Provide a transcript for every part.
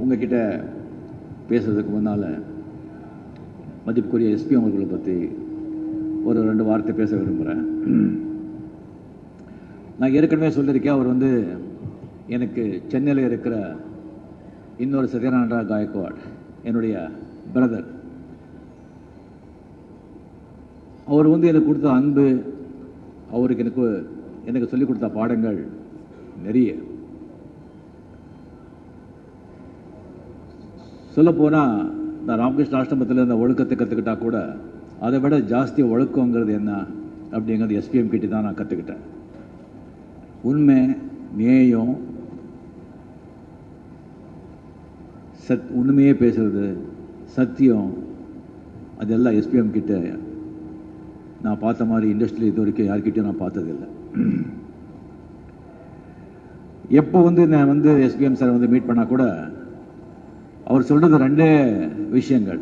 உங்ககிட்ட பேசுறதுக்கு முன்னால் மதிப்புக்குரிய எஸ்பி அவர்களை பற்றி ஒரு 2 வார்த்தை பேச விரும்புகிறேன். நான் ஏற்கனவே சொல்லியிருக்கேன், அவர் வந்து எனக்கு சென்னையில் இருக்கிற இன்னொரு சத்யநாராயண காயக்வாட் என்னுடைய பிரதர். அவர் வந்து எனக்கு கொடுத்த அன்பு, அவருக்கு எனக்கு சொல்லிக் கொடுத்த பாடங்கள் நிறைய. சொல்லப்போனால் நான் ராமகிருஷ்ண ஆசிரமத்தில் இந்த ஒழுக்கத்தை கற்றுக்கிட்டா கூட அதை விட ஜாஸ்தி ஒழுக்கங்கிறது என்ன அப்படிங்கிறது எஸ்பிஎம் கிட்ட தான் நான் கற்றுக்கிட்டேன். உண்மை, நேயம், உண்மையே பேசுறது, சத்தியம், அதெல்லாம் எஸ்பிஎம் கிட்ட நான் பார்த்த மாதிரி இண்டஸ்ட்ரியில் இது வரைக்கும் யார்கிட்டையும் நான் பார்த்ததில்லை. எப்போ வந்து நான் வந்து எஸ்பிஎம் சார் வந்து மீட் பண்ணால் கூட அவர் சொல்கிறது 2 விஷயங்கள்.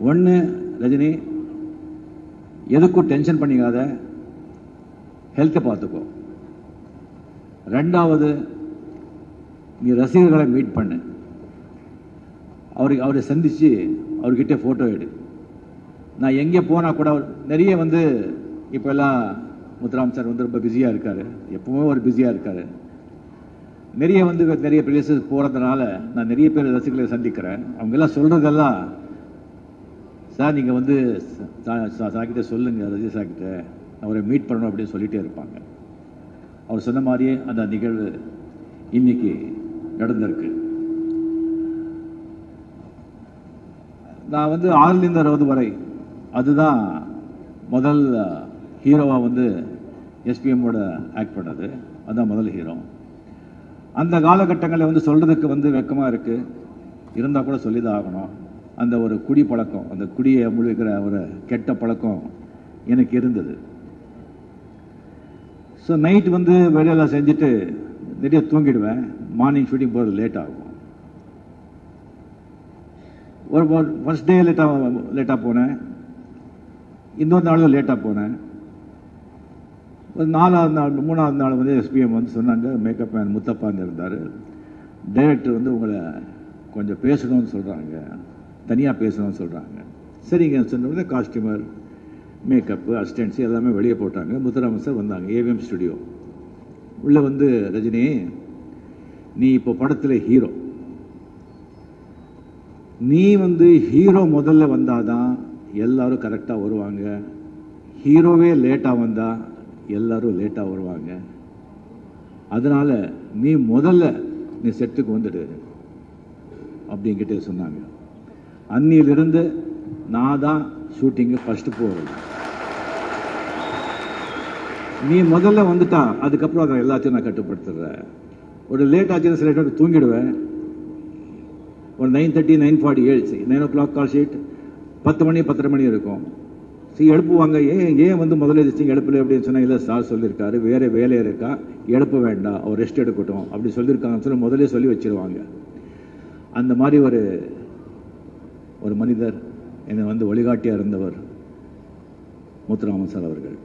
ஒன்று, ரஜினி எதுக்கும் டென்ஷன் பண்ணிக்காத, ஹெல்த்தை பார்த்துக்கோ. 2வது, நீ ரசிகர்களை மீட் பண்ணு, அவரை சந்தித்து அவர்கிட்ட ஃபோட்டோ எடு. நான் எங்கே போனால் கூட நிறைய வந்து இப்போ எல்லாம் முத்துராம் சார் வந்து ரொம்ப பிஸியாக இருக்கார், எப்பவுமே ஒரு பிஸியாக இருக்கார். நிறைய பிளேஸஸ் போகிறதுனால நான் நிறைய பேர் ரசிகர்களை சந்திக்கிறேன். அவங்க எல்லாம் சொல்கிறதெல்லாம், சார் நீங்கள் வந்து சாக்கிட்ட சொல்லுங்கள், ரஜி சாக்கிட்ட அவரை மீட் பண்ணணும் அப்படின்னு சொல்லிகிட்டே இருப்பாங்க. அவர் சொன்ன மாதிரியே அந்த நிகழ்வு இன்னைக்கு நடந்திருக்கு. நான் வந்து 6லிருந்து 60 வரை அதுதான் முதல் ஹீரோவாக வந்து எஸ்பிஎம்மோட ஆக்ட் பண்ணது. அதுதான் முதல் ஹீரோ. அந்த காலகட்டங்களில் வந்து சொல்கிறதுக்கு வந்து வெக்கமாக இருக்குது, இருந்தால் கூட சொல்லி தான் ஆகணும். அந்த ஒரு குடி பழக்கம், அந்த குடியை முழுகிற ஒரு கெட்ட பழக்கம் எனக்கு இருந்தது. ஸோ நைட் வந்து வேலையெல்லாம் செஞ்சுட்டு நிறைய தூங்கிடுவேன். மார்னிங் ஷூட்டிங் போகிறது லேட் ஆகும். ஒரு ஃபர்ஸ்ட் டே லேட்டாக போனேன், இன்னொரு நாளும் லேட்டாக போனேன். ஒரு 4வது நாள் 3வது நாள் வந்து எஸ்பிஎம் வந்து சொன்னாங்க, மேக்கப் மேன் முத்தப்பான்னு இருந்தார், டைரக்டர் வந்து உங்களை கொஞ்சம் பேசணும்னு சொல்கிறாங்க, தனியாக பேசணும்னு சொல்கிறாங்க. சரிங்க சொன்ன காஸ்டியூமர், மேக்கப்பு, அசிஸ்டன்ட்ஸு எல்லாமே வெளியே போட்டாங்க. முத்துராமன் சார் வந்தாங்க, ஏவிஎம் ஸ்டுடியோ உள்ளே வந்து, ரஜினி நீ இப்போ படத்தில் ஹீரோ, நீ வந்து ஹீரோ முதல்ல வந்தாதான் எல்லாரும் கரெக்டாக வருவாங்க, ஹீரோவே லேட்டாக வந்தால் எல்லாரும் லேட்டாக வருவாங்க, அதனால் நீ முதல்ல நீ செட்டுக்கு வந்துடு அப்படிங்கிட்டே சொன்னாங்க. அன்னியிலிருந்து நான் தான் ஷூட்டிங்கு ஃபஸ்ட்டு போகிறது. நீ முதல்ல வந்துட்டா அதுக்கப்புறம் அதை எல்லாத்தையும் நான் கட்டுப்படுத்துறேன். ஒரு லேட் ஆச்சுன்னு சில டைம் தூங்கிடுவேன். ஒரு 9:30 9:47 9 o'clock கால் ஷீட், 10 மணி 10:30 மணி இருக்கும். சரி எழுப்புவாங்க, ஏன் வந்து முதல்ல எதிர்த்து எழுப்பல அப்படின்னு சொன்னால், இல்லை சார் சொல்லியிருக்காரு வேறு வேலை இருக்கா, எழுப்ப வேண்டாம், அவர் ரெஸ்ட் எடுக்கட்டும் அப்படி சொல்லியிருக்காங்கன்னு சொல்லி முதலே சொல்லி வச்சிருவாங்க. அந்த மாதிரி ஒரு மனிதர் என்னை வந்து வழிகாட்டியாக இருந்தவர் முத்துராமன் சார் அவர்கள்.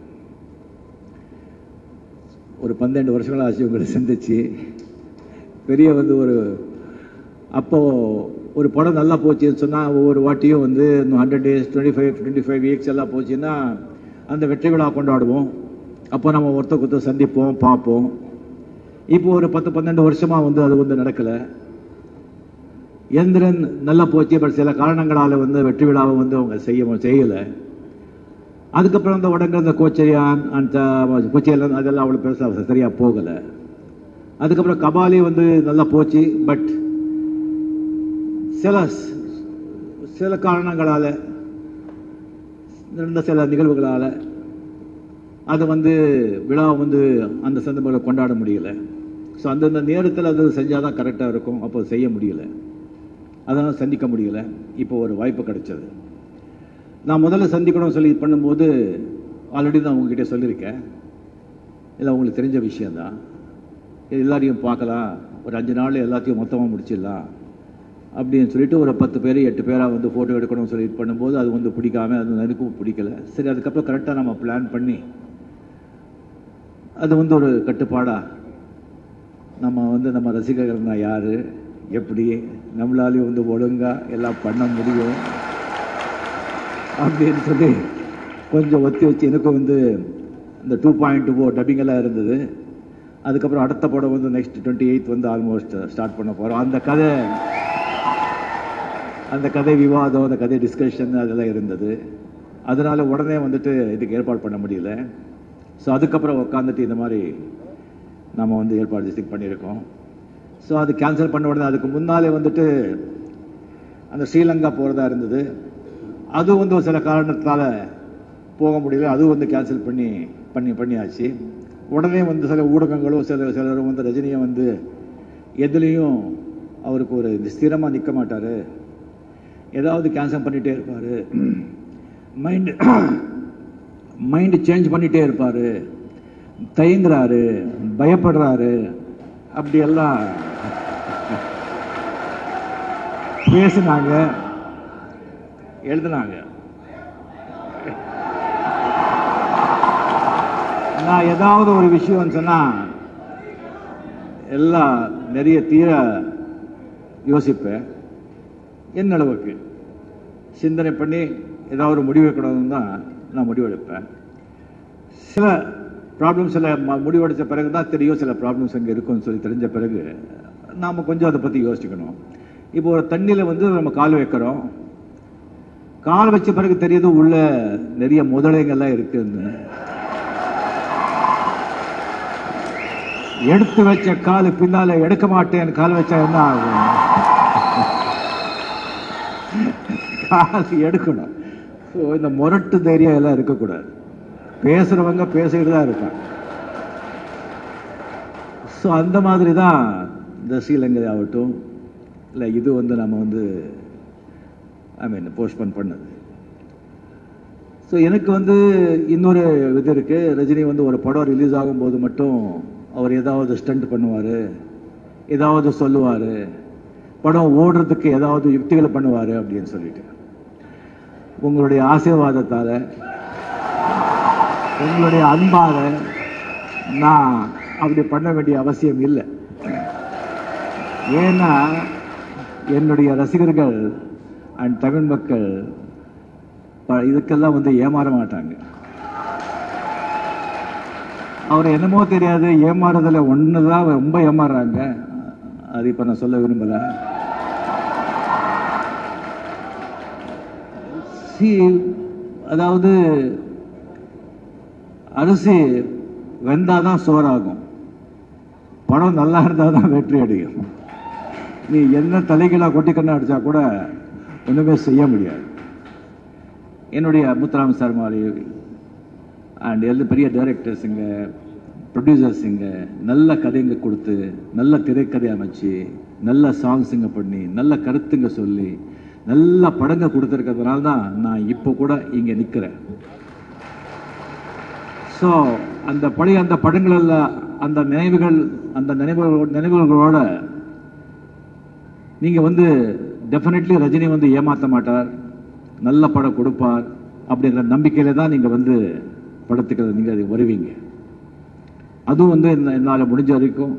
ஒரு 12 வருஷங்களாக ஆச்சு உங்களை சந்திச்சு. பெரிய வந்து அப்போ ஒரு படம் நல்லா போச்சுன்னு சொன்னால் ஒவ்வொரு வாட்டியும் வந்து 100 days 25 weeks எல்லாம் போச்சுன்னா அந்த வெற்றி விழா கொண்டாடுவோம். அப்போ நம்ம ஒருத்தர் சந்திப்போம், பார்ப்போம். இப்போ ஒரு 10-12 வருஷமாக வந்து அது வந்து நடக்கலை. எந்திரன் நல்லா போச்சு, பட் சில காரணங்களால் வந்து வெற்றி விழாவை வந்து அவங்க செய்யலை. அதுக்கப்புறம் அந்த உடனே அந்த கோச்சரியான் அந்த கோச்சையெல்லாம் அதெல்லாம் அவ்வளோ பெருசாக சரியாக போகலை. அதுக்கப்புறம் கபாலி வந்து நல்லா போச்சு, பட் சில காரணங்களால் நடந்த சில நிகழ்வுகளால் அது வந்து விழாவை வந்து அந்த சந்தர்ப்பங்களை கொண்டாட முடியல. ஸோ அந்தந்த நேரத்தில் அது செஞ்சால் தான் கரெக்டாக இருக்கும், அப்போ செய்ய முடியலை, அதனால் சந்திக்க முடியலை. இப்போ ஒரு வாய்ப்பு கிடைச்சது. நான் முதல்ல சந்திக்கணும்னு சொல்லி பண்ணும்போது ஆல்ரெடி நான் உங்ககிட்ட சொல்லியிருக்கேன், இல்லை உங்களுக்கு தெரிஞ்ச விஷயந்தான், எல்லாரையும் பார்க்கலாம், ஒரு 5 நாள் எல்லாத்தையும் மொத்தமாக முடிச்சிடலாம் அப்படின்னு சொல்லிட்டு ஒரு 10 பேர் 8 பேராக வந்து ஃபோட்டோ எடுக்கணும்னு சொல்லி பண்ணும்போது அது வந்து பிடிக்காம, அது எனக்கும் பிடிக்கல. சரி, அதுக்கப்புறம் கரெக்டாக நம்ம பிளான் பண்ணி அது வந்து ஒரு கட்டுப்பாடாக நம்ம ரசிகர்கள்னா யார், எப்படி நம்மளாலேயும் வந்து ஒழுங்காக எல்லாம் பண்ண முடியும் அப்படின்னு சொல்லி கொஞ்சம் ஒத்தி வச்சு எனக்கும் வந்து இந்த 2.2 டப்பிங்கெல்லாம் இருந்தது. அதுக்கப்புறம் அடுத்த படம் வந்து நெக்ஸ்ட் 28th வந்து ஆல்மோஸ்ட் ஸ்டார்ட் பண்ண போகிறோம். அந்த கதை விவாதம், அந்த கதை டிஸ்கஷன் அதெல்லாம் இருந்தது. அதனால் உடனே வந்துட்டு இதுக்கு ஏற்பாடு பண்ண முடியல. ஸோ அதுக்கப்புறம் உட்காந்துட்டு இந்த மாதிரி நம்ம வந்து ஏற்பாடு பண்ணியிருக்கோம். ஸோ அது கேன்சல் பண்ண உடனே அதுக்கு முன்னாலே வந்துட்டு அந்த ஸ்ரீலங்கா போகிறதா இருந்தது. அது வந்து ஒரு சில காரணத்தால் போக முடியல. அதுவும் வந்து கேன்சல் பண்ணியாச்சு. உடனே வந்து சில ஊடகங்களும் சிலரும் வந்து ரஜினியை வந்து எதுலேயும் அவருக்கு ஒரு ஸ்திரமாக நிற்க மாட்டார், ஏதாவது கேன்சல் பண்ணிகிட்டே இருப்பார், மைண்டு சேஞ்ச் பண்ணிகிட்டே இருப்பார், தயங்குறாரு, பயப்படுறாரு, அப்படியெல்லாம் பேசினாங்க, எழுதினாங்க. நான் ஏதாவது ஒரு விஷயம் சொன்னால் எல்லாம் நிறைய தீர யோசிப்பேன். என் அளவுக்கு சிந்தனை பண்ணி ஏதாவது ஒரு முடிவு எடுக்கணும்னு தான் நான் முடிவெடுப்பேன். சில ப்ராப்ளம்ஸ் முடிவெடுத்த பிறகு தான் தெரியும் சில ப்ராப்ளம்ஸ் அங்கே இருக்குன்னு சொல்லி தெரிஞ்ச பிறகு நாம் கொஞ்சம் அதை பற்றி யோசிக்கணும். இப்போ ஒரு தண்ணியில் வந்து நம்ம கால் வைக்கிறோம், கால் வச்ச பிறகு தெரியுது உள்ள நிறைய முதலைகள்லாம் இருக்குன்னு. எடுத்து வச்ச கால் பின்னால எடுக்க மாட்டேன் கால் வச்சா என்ன ஆகும்? கால் எடுக்கணும். ஸோ இந்த முரட்டு தைரியம் எல்லாம் இருக்கக்கூடாது. பேசுறவங்க பேசிட்டு தான் இருப்பாங்க. ஸோ அந்த மாதிரி தான் இந்த ஸ்ரீலங்கை ஆகட்டும், இல்லை இது வந்து நம்ம வந்து போஸ்ட்போன் பண்ணது. ஸோ எனக்கு வந்து இன்னொரு இது இருக்கு. ரஜினி வந்து ஒரு படம் ரிலீஸ் ஆகும்போது மட்டும் அவர் ஏதாவது ஸ்டண்ட் பண்ணுவார், ஏதாவது சொல்லுவார், படம் ஓடுறதுக்கு ஏதாவது யுக்திகளை பண்ணுவார் அப்படின்னு சொல்லிட்டு. உங்களுடைய ஆசீர்வாதத்தால், உங்களுடைய அன்பால நான் அப்படி பண்ண வேண்டிய அவசியம் இல்லை. ஏன்னா என்னுடைய ரசிகர்கள் அண்ட் தமிழ் மக்கள் இதுக்கெல்லாம் வந்து ஏமாற மாட்டாங்க. அவர் என்னமோ தெரியாது, ஏமாறுறதுல ஒன்று தான் ரொம்ப ஏமாறுறாங்க. அது இப்போ நான் சொல்ல விரும்பல. அதாவது அரிசி வெந்தாதான் சோறாகும், படம் நல்லா இருந்தால் தான் வெற்றி அடையும். நீ என்ன தலைகளாக கொட்டிக்கண்ணா அடித்தா கூட ஒன்றுமே செய்ய முடியாது. என்னுடைய முத்துராம சார் மாதிரி அண்ட் எல்லா பெரிய டைரக்டர்ஸுங்க, ப்ரொடியூசர்ஸுங்க நல்ல கதைங்க கொடுத்து, நல்ல திரைக்கதை அமைச்சு, நல்ல சாங்ஸுங்க பண்ணி, நல்ல கருத்துங்க சொல்லி, நல்ல படங்க கொடுத்துருக்கிறதுனால தான் நான் இப்போ கூட இங்கே நிற்கிறேன். ஸோ அந்த படங்களில் அந்த நினைவுகளோட நீங்கள் வந்து டெஃபினெட்லி ரஜினி வந்து ஏமாற்ற மாட்டார், நல்ல படம் கொடுப்பார் அப்படிங்கிற நம்பிக்கையில் தான் நீங்கள் வந்து படத்துக்கு நீங்கள் அது வருவீங்க. அதுவும் வந்து என்னால் முடிஞ்ச வரைக்கும்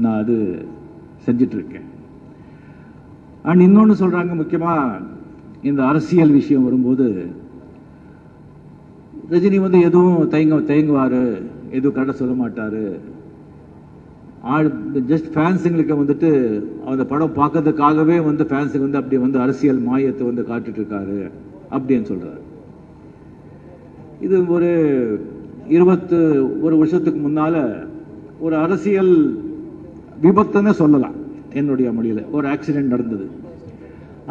நான் அது செஞ்சிட்ருக்கேன். அண்ட் இன்னொன்று சொல்கிறாங்க, முக்கியமாக இந்த அரசியல் விஷயம் வரும்போது ரஜினி வந்து எதுவும் தயங்குவார், எதுவும் கரெக்டாக சொல்ல மாட்டார். ஜஸ்ட் ஃபேன்ஸுங்களுக்கு வந்துட்டு அந்த படம் பார்க்கறதுக்காகவே வந்து ஃபேன்ஸுக்கு வந்து அப்படி வந்து அரசியல் மாயத்தை வந்து காட்டுட்டு இருக்காரு அப்படின்னு சொல்கிறார். இது ஒரு 21 வருஷத்துக்கு முன்னால் ஒரு அரசியல் விபத்துன்னு சொல்லலாம். என்னுடைய மொழியில் ஒரு ஆக்சிடென்ட் நடந்தது.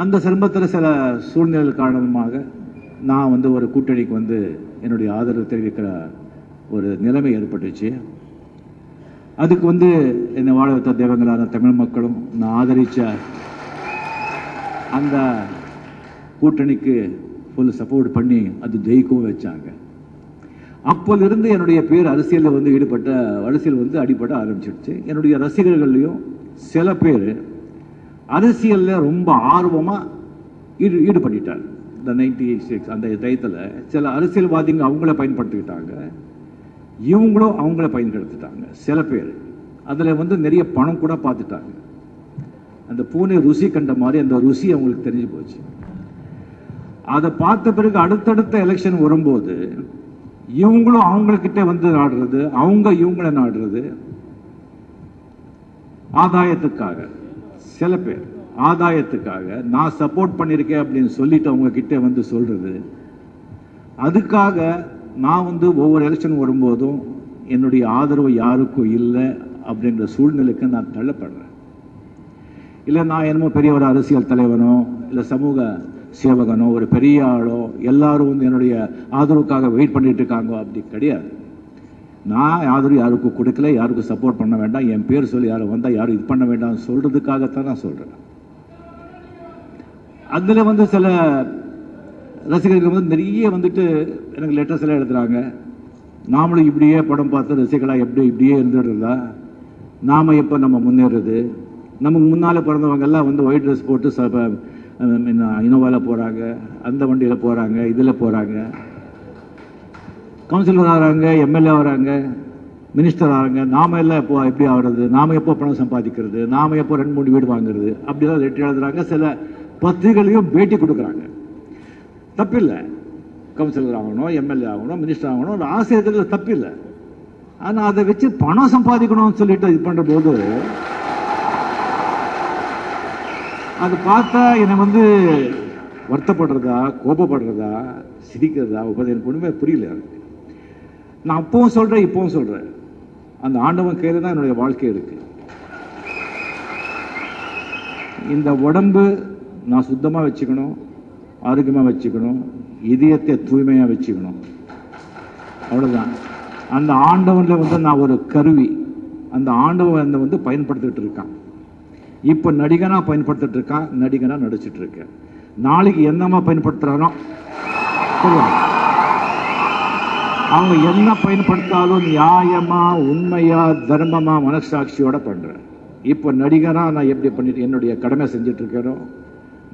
அந்த சம்பவத்தில் சில சூழ்நிலை காரணமாக நான் வந்து ஒரு கூட்டணிக்கு வந்து என்னுடைய ஆதரவு தெரிவிக்கிற ஒரு நிலைமை ஏற்பட்டுச்சு. அதுக்கு வந்து என்னை வாழ வைத்த தெய்வங்களான தமிழ் மக்களும் நான் ஆதரித்த அந்த கூட்டணிக்கு ஃபுல் சப்போர்ட் பண்ணி அது ஜெயிக்கவும் வச்சாங்க. அப்போலிருந்து என்னுடைய பேர் அரசியலில் வந்து அரசியல் வந்து அடிபட ஆரம்பிச்சிடுச்சு. என்னுடைய ரசிகர்கள்லையும் சில பேர் அரசியலில் ரொம்ப ஆர்வமாக ஈடுபட்டுட்டாங்க. இந்த 96 அந்த டயத்தில் சில அரசியல்வாதிங்க அவங்கள பயன்படுத்திக்கிட்டாங்க, இவங்களும் அவங்கள பயன்படுத்திட்டாங்க. சில பேர் அதில் வந்து நிறைய பணம் கூட பார்த்துட்டாங்க. அந்த பூனை ருசி கண்ட மாதிரி அந்த ருசி அவங்களுக்கு தெரிஞ்சு போச்சு. அதை பார்த்த பிறகு அடுத்தடுத்த எலெக்ஷன் வரும்போது இவங்களும் அவங்கக்கிட்ட வந்து நாடுறது, அவங்க இவங்களை நாடுறது ஆதாயத்துக்காக. சில பேர் ஆதாயத்துக்காக நான் சப்போர்ட் பண்ணியிருக்கேன் அப்படின்னு சொல்லிட்டு அவங்க கிட்ட வந்து சொல்றது. அதுக்காக நான் வந்து ஒவ்வொரு எலெக்ஷன் வரும்போதும் என்னுடைய ஆதரவு யாருக்கும் இல்லை அப்படின்ற சூழ்நிலைக்கு நான் தள்ளப்படுறேன். இல்லை நான் என்னமோ பெரிய ஒரு அரசியல் தலைவனோ இல்லை சமூக சேவகனோ ஒரு பெரிய ஆளோ எல்லாரும் வந்து என்னுடைய ஆதரவுக்காக வெயிட் பண்ணிட்டு இருக்காங்க, அப்படி கிடையாது. நான் ஆதரவு யாருக்கும் கொடுக்கல, யாருக்கும் சப்போர்ட் பண்ண வேண்டாம், என் பேர் சொல்லி யாரும் வந்தால் யாரும் இது பண்ண வேண்டாம் சொல்றதுக்காகத்தான் நான் சொல்றேன். அதில் வந்து சில ரசிகர்கள் வந்து நிறைய வந்துட்டு எனக்கு லெட்டர்ஸ் எல்லாம் எழுதுறாங்க. நாமளும் இப்படியே படம் பார்த்து ரசிகர்களாக இப்படியே இருந்துடுறதா, நாம எப்போ நம்ம முன்னேறது, நமக்கு முன்னால் பிறந்தவங்க எல்லாம் வந்து ஒயிட் ட்ரெஸ் போட்டு இனோவாவில் போகிறாங்க, அந்த வண்டியில் போகிறாங்க, இதில் போகிறாங்க, கவுன்சிலர் ஆகிறாங்க, எம்எல்ஏ ஆகிறாங்க, மினிஸ்டர் ஆகிறாங்க. நாம எல்லாம் எப்போ எப்படி ஆகிறது, நாம எப்போ பணம் சம்பாதிக்கிறது, நாம எப்போ 2-3 வீடு வாங்குறது, அப்படிலாம் லெட்டர் எழுதுறாங்க. சில பத்திரிகைகளையும் பேட்டி கொடுக்குறாங்க. தப்பில்லை, கவுன்சிலர் ஆகணும், எம்எல்ஏ ஆகணும், மினிஸ்டர் ஆகணும், ஒரு ஆசை இருக்கிறதுல தப்பில்லை. ஆனால் அதை வச்சு பணம் சம்பாதிக்கணும்னு சொல்லிட்டு இது பண்ணுற போது அது பார்த்தா என்னை வந்து வருத்தப்படுறதா, கோபப்படுறதா, சிரிக்கிறதா, எனக்கு ஒன்றுமே புரியல. எனக்கு நான் அப்பவும் சொல்கிறேன், இப்பவும் சொல்கிறேன், அந்த ஆண்டவன் கையில் தான் என்னுடைய வாழ்க்கை இருக்கு. இந்த உடம்பு நான் சுத்தமாக வச்சுக்கணும், ஆரோக்கியமாக வச்சுக்கணும், இதயத்தை தூய்மையாக வச்சுக்கணும், அவ்வளோதான். அந்த ஆண்டவனில் வந்து நான் ஒரு கருவி, அந்த ஆண்டவன் வந்து பயன்படுத்திட்டு இருக்கான். இப்போ நடிகனாக பயன்படுத்திட்டு இருக்கான், நடிகனாக நடிச்சிட்டு இருக்கேன். நாளைக்கு என்னமா பயன்படுத்துகிறானோ அவங்க என்ன பயன்படுத்தாலும் நியாயமா, உண்மையா, தர்மமா, மனசாட்சியோட பண்றேன். இப்போ நடிகனா நான் எப்படி பண்ணிட்டு என்னுடைய கடமை செஞ்சுட்டு இருக்கேனோ,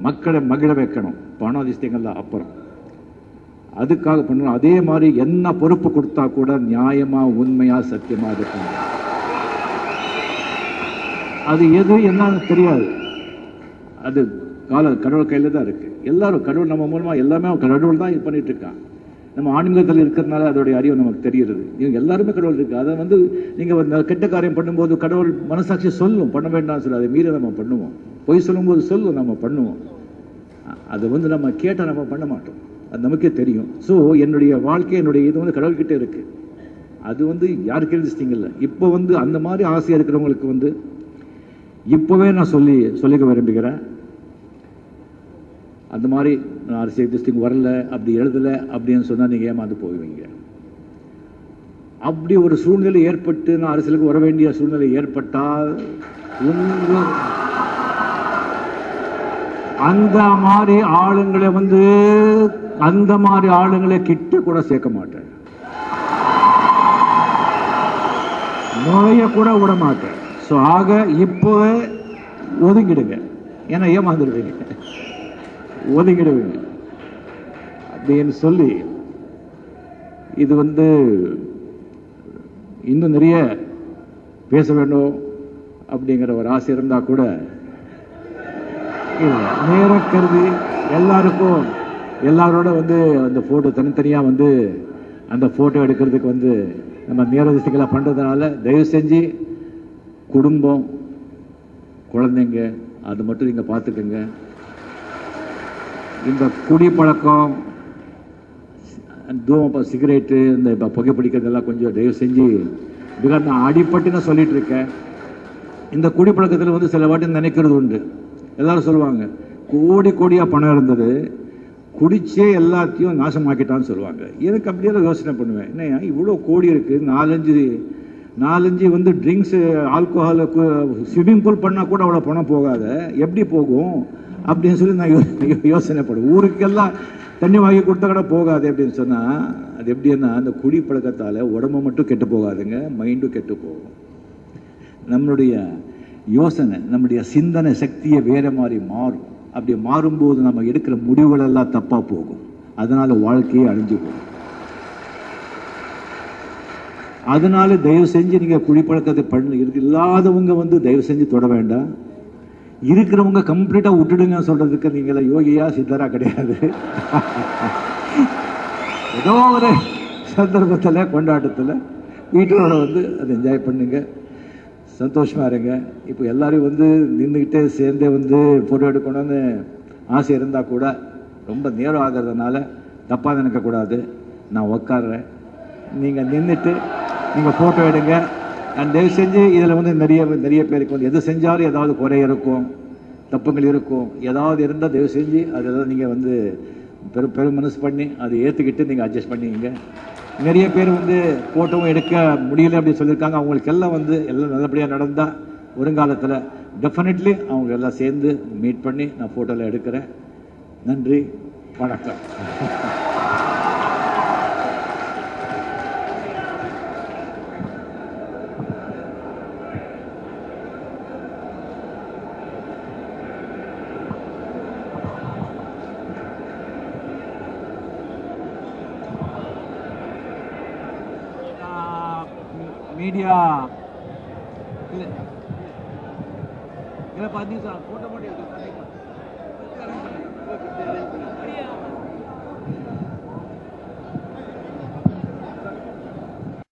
மக்களை மகிழ வைக்கணும், பணம் அதிசயங்கள்ல அப்புறம் அதுக்காக பண்ணணும். அதே மாதிரி என்ன பொறுப்பு கொடுத்தா கூட நியாயமா, உண்மையா, சத்தியமா அது பண்ணணும். அது எது என்னன்னு தெரியாது, அது கடவுள் கையில தான் இருக்கு. எல்லாரும் கடவுள் நம்ம மூலமா எல்லாமே கடவுள் தான் இது பண்ணிட்டு இருக்கான். நம்ம ஆன்மீகத்தில் இருக்கிறதுனால அதோடைய அறிவு நமக்கு தெரிகிறது. இவங்க எல்லாருமே கடவுள் இருக்கு. அதை வந்து நீங்க கெட்ட காரியம் பண்ணும்போது கடவுள் மனசாட்சி சொல்லும் பண்ண வேண்டாம்னு சொல்லி அதை மீறி நம்ம பண்ணுவோம். பொய் சொல்லும்போது சொல்லும் நம்ம பண்ணுவோம். அதை வந்து நம்ம கேட்டால் நம்ம பண்ண மாட்டோம், அது நமக்கே தெரியும். ஸோ என்னுடைய வாழ்க்கை, என்னுடைய இது வந்து கடவுள்கிட்ட இருக்கு. அது வந்து யாருக்கு எழுதிச்சிட்டிங்க இல்லை. இப்போ வந்து அந்த மாதிரி ஆசையாக இருக்கிறவங்களுக்கு வந்து இப்போவே நான் சொல்லிக்க விரும்புகிறேன். அந்த மாதிரி நான் அரசியல் டிஸ்ட்ரிக்ட் வரல, அப்படி எழுதலை அப்படின்னு சொன்னால் நீங்கள் ஏமாந்து போவீங்க. அப்படி ஒரு சூழ்நிலை ஏற்பட்டு நான் அரசியலுக்கு வர வேண்டிய சூழ்நிலை ஏற்பட்டால் அந்த மாதிரி ஆளுங்களை வந்து அந்த மாதிரி ஆளுங்களை கிட்ட கூட சேர்க்க மாட்டேன், நுழைய கூட விட மாட்டேன். ஸோ ஆக இப்போவே ஒதுங்கிடுங்க, ஏன்னா ஏமாந்துடுவீங்க, ஒதுங்கிடுவீங்க அப்படின்னு சொல்லி இது வந்து இன்னும் நிறைய பேச வேண்டும் அப்படிங்கிற ஒரு ஆசை இருந்தால் கூட நேர கருதி எல்லாருக்கும் எல்லாரோட வந்து அந்த ஃபோட்டோ தனித்தனியாக வந்து அந்த ஃபோட்டோ எடுக்கிறதுக்கு வந்து நம்ம நேரதிசைகளாக பண்ணுறதுனால தயவு செஞ்சு குடும்பம், குழந்தைங்க அது மட்டும் நீங்கள் பார்த்துக்கோங்க. இந்த குடிப்பழக்கம், சிகரெட்டு, இந்த இப்போ புகைப்பிடிக்கிறதெல்லாம் கொஞ்சம் தயவு செஞ்சு, பிகாஸ் நான் அடிப்பட்டு நான் சொல்லிட்டு இருக்கேன். இந்த குடிப்பழக்கத்தில் வந்து சில வாட்டி நினைக்கிறது உண்டு. எல்லாரும் சொல்லுவாங்க கோடியாக பணம் இருந்தது, குடிச்சே எல்லாத்தையும் நாசமாக்கிட்டான்னு சொல்லுவாங்க. எனக்கு அப்படியெல்லாம் யோசனை பண்ணுவேன், என்ன இவ்வளோ கோடி இருக்குது, 4-5 வந்து ட்ரிங்க்ஸு, ஆல்கோஹால், ஸ்விம்மிங் பூல் பண்ணால் கூட அவ்வளோ பணம் போகாத, எப்படி போகும் அப்படின்னு சொல்லி நான் யோசனை பண்ணுவேன். ஊருக்கெல்லாம் தண்ணி வாங்கி கொடுத்தா கூட போகாது அப்படின்னு சொன்னால் அது எப்படின்னா அந்த குடி பழக்கத்தால் உடம்பு மட்டும் கெட்டு போகாதுங்க, மைண்டும் கெட்டு போகும். நம்மளுடைய யோசனை, நம்முடைய சிந்தனை சக்தியை வேற மாதிரி மாறும். அப்படி மாறும்போது நம்ம எடுக்கிற முடிவுகள் எல்லாம் தப்பாக போகும், அதனால வாழ்க்கையே அழிஞ்சு போகும். அதனால தயவு செஞ்சு நீங்கள் குடிப்பழக்கத்தை இல்லாதவங்க வந்து தயவு செஞ்சு தொட வேண்டாம். இருக்கிறவங்க கம்ப்ளீட்டாக விட்டுடுங்க சொல்றதுக்கு நீங்கள யோகியா சித்தரா கிடையாது. ஏதோ ஒரு சந்தர்ப்பத்தில் கொண்டாட்டத்தில் வீட்டோட வந்து அதை என்ஜாய் பண்ணுங்க, சந்தோஷமா இருங்க. இப்போ எல்லாரையும் வந்து நின்றுக்கிட்டே சேர்ந்தே வந்து ஃபோட்டோ எடுக்கணும்னு ஆசை இருந்தால் கூட ரொம்ப நேரம் ஆகிறதுனால தப்பாக நினைக்கக்கூடாது. நான் உட்காடுறேன், நீங்கள் நின்றுட்டு நீங்கள் ஃபோட்டோ எடுங்க. அண்ட் தயவு செஞ்சு இதில் வந்து நிறைய பேருக்கு வந்து எது செஞ்சாலும் ஏதாவது குறை இருக்கும், தப்புங்கள் இருக்கும். ஏதாவது இருந்தால் தயவு செஞ்சு அதெல்லாம் நீங்கள் வந்து பெரும் மனசு பண்ணி அதை ஏற்றுக்கிட்டு நீங்கள் அட்ஜஸ்ட் பண்ணிக்கிங்க. நிறைய பேர் வந்து ஃபோட்டோவும் எடுக்க முடியல அப்படின்னு சொல்லியிருக்காங்க. அவங்களுக்கு எல்லாம் வந்து எல்லாம் நல்லபடியாக நடந்தால் வருங்காலத்தில் டெஃபினெட்லி அவங்க எல்லாம் சேர்ந்து மீட் பண்ணி நான் ஃபோட்டோவில் எடுக்கிறேன். நன்றி, வணக்கம். மீடியா இல்லை இல்லை 10 நிமிஷம் ஃபோட்டோ மட்டும் எடுத்து